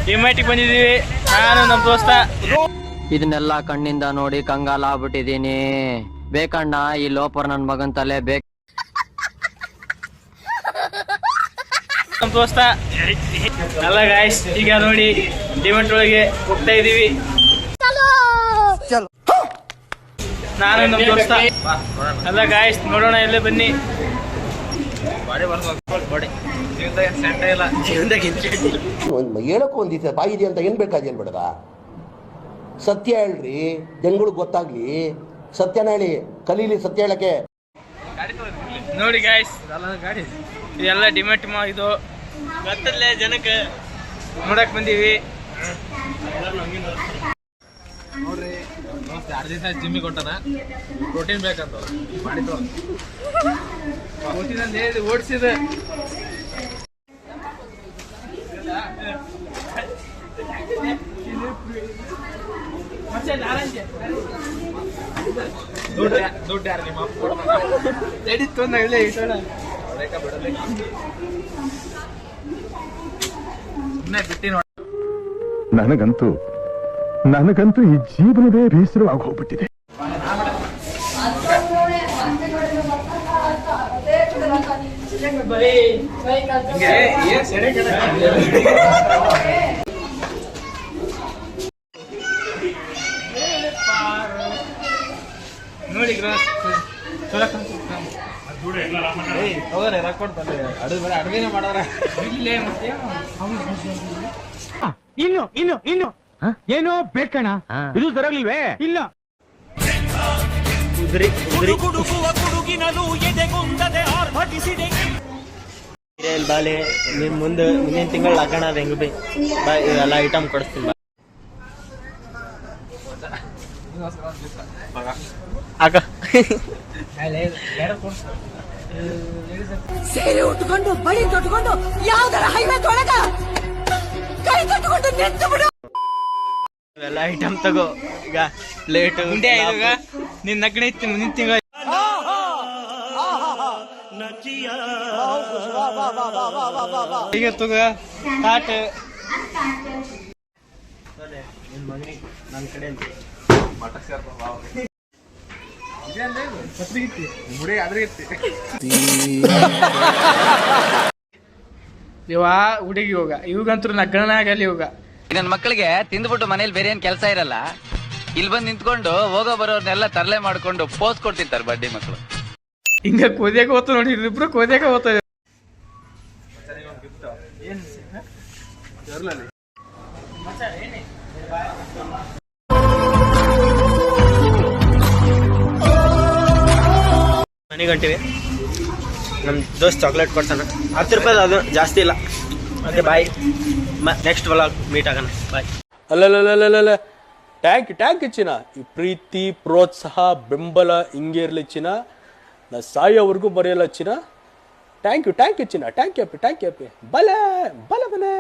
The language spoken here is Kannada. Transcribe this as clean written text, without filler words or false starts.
ಡಿಮ್ಯಾಟಿಗೆ ಬಂದಿದ್ದೀವಿ ನಾನು ನಮ್ಮ ದೋಸ್ತ. ಇದನ್ನೆಲ್ಲ ಕಣ್ಣಿಂದ ನೋಡಿ ಕಂಗಾಲ ಆಗ್ಬಿಟ್ಟಿದೀನಿ. ಬೇಕಣ್ಣ ಈ ಲೋಪರ್ ನನ್ ಮಗನ್ ತಲೆ ಬೇಕು. ನಮ್ಮ ದೋಸ್ತ ಅಲ್ಲ ಗಾಯ್ಸ್, ಈಗ ನೋಡಿ ಡಿಮ್ಯಾಟ್ ಒಳಗೆ ಹೋಗ್ತಾ ಇದೀವಿ. ನಾನು ನಮ್ಮ ದೋಸ್ತ ಅಲ್ಲ ಗಾಯ್ಸ್, ನೋಡೋಣ ಎಲ್ಲೇ ಬನ್ನಿ. ಹೇಳಕ್ಕೂ ಒಂದಿದೆ ಬಾಯಿ ಇದೆ ಅಂತ ಏನ್ ಬೇಕಾದ ಏನ್ ಬೇಡದ. ಸತ್ಯ ಹೇಳ್ರಿ, ಜನಗಳಿಗೆ ಗೊತ್ತಾಗ್ಲಿ. ಸತ್ಯನ ಹೇಳಿ, ಕಲೀಲಿ ಸತ್ಯ ಹೇಳಕ್ಕೆ. ನೋಡಿ ಗಾಯ್ಸ್, ಇದೆಲ್ಲ ಡಿಮ್ಯಾಟ್ ಇದು ಗೊತ್ತಲ್ಲೇ ಜನಕ್ಕೆ ನೋಡಕ್ ಬಂದೀವಿ. ನೋಡ್ರಿ 2 ದಿವಸ ಜಿಮ್ಮಿಗೆ ಕೊಟ್ಟನ, ಪ್ರೋಟೀನ್ ಬೇಕಂತ ಮಾಡಿದ್ದು ಓಡಿಸಿದೆ. ದುಡ್ಡು ಯಾರು ನಿಮ್ಮ ಬಿಟ್ಟಿ ನೋಡಿ. ನನಗಂತೂ ಈ ಜೀವನವೇ ಬೇಸರವಾಗಿ ಹೋಗ್ಬಿಟ್ಟಿದೆ. ನೋಡಿ ಅಡುಗೆನೆ ಮಾಡೋರ ಇನ್ನು ಏನೋ ಬೇಕಣ್ಣ, ಇದು ಸರಿಯಾಗ್ಲಿಲ್ವೇ? ಇಲ್ಲ ಬಾಲೆ ನಿನ್ ಮುಂದಿನ ತಿಂಗಳು ಲಗ್ನ ಅದ, ಹೆಂಗ್ ಬಿ ಬಾ ಎಲ್ಲ ಐಟಮ್ ಕೊಡಿಸ್ತೀನಿ. ಸೀರೆ ಉಟ್ಕೊಂಡು ಬಳಿ ತೊಟ್ಕೊಂಡು ಯಾವ್ದಾರ ಹೈವೇ ತೊಳಗ ಕೈ ಕಟ್ಕೊಂಡು ನಿಂತು ಬಿಡು. ಎಲ್ಲ ಐಟಮ್ ತಗೋ. ಈಗ ಪ್ಲೇಟ್ ನಿನ್ ನಗ್ನ ಇತ್ತು ಮುಂದಿನ ತಿಂಗಳು. ಈಗ ತಗೋ ತಾಟ್. ನಿನ್ ಮಗನಿಗೆ ನನ್ನ ಕಡೆ ಮಠ ಮುಡಿ ಆದ್ರೆ ಇವಾ ಹುಡುಗಿ ಹೋಗ, ಇವಾಗಂತೂ ನಗ್ಗಣ ಆಗಲ್ಲ. ಇವಾಗ ನನ್ನ ಮಕ್ಕಳಿಗೆ ತಿಂದ್ಬಿಟ್ಟು ಮನೇಲಿ ಬೇರೆ ಏನ್ ಕೆಲಸ ಇರಲ್ಲ, ಇಲ್ಲಿ ಬಂದು ನಿಂತ್ಕೊಂಡು ಹೋಗೋ ಬರೋರ್ನೆಲ್ಲ ತರಲೆ ಮಾಡ್ಕೊಂಡು ಪೋಸ್ ಕೊಡ್ತಿರ್ತಾರೆ ಬಡ್ಡಿ ಮಕ್ಕಳು. ಹಿಂಗ ಕೋದ್ಯಾಗ ಹೋಗ್ತ ನೋಡಿ, ಇಬ್ರು ಕೋದ್ಯಾಗ ಹೋಗ್ತಾ. ಮನೆಗೆ ಹೊಂಟಿವಿ. ನಮ್ಮ ದೋಸ್ತ್ ಚಾಕ್ಲೇಟ್ ಕೊಡ್ತಾನೆ, 10 ರೂಪಾಯಿ, ಅದು ಜಾಸ್ತಿ ಇಲ್ಲ. Okay bye, next vlog meet ಆಗೋಣ, ಬಾಯ್. ಅಲ್ಲಲ್ಲ ಟ್ಯಾಂಕ್ ಚಿನ್ನ, ಈ ಪ್ರೀತಿ ಪ್ರೋತ್ಸಾಹ ಬೆಂಬಲ ಹಿಂಗೆ ಇರಲಿ ಚಿನ್ನ, ನಾ ಸಾಯೋವರೆಗೂ ಬರೆಯಲ್ಲ ಚಿನ್ನ. ಥ್ಯಾಂಕ್ ಯು ಚಿನ್ನ, ಟ್ಯಾಂಕ್ ಯು ಬಲೆ ಬಲೆ ಬನೆ.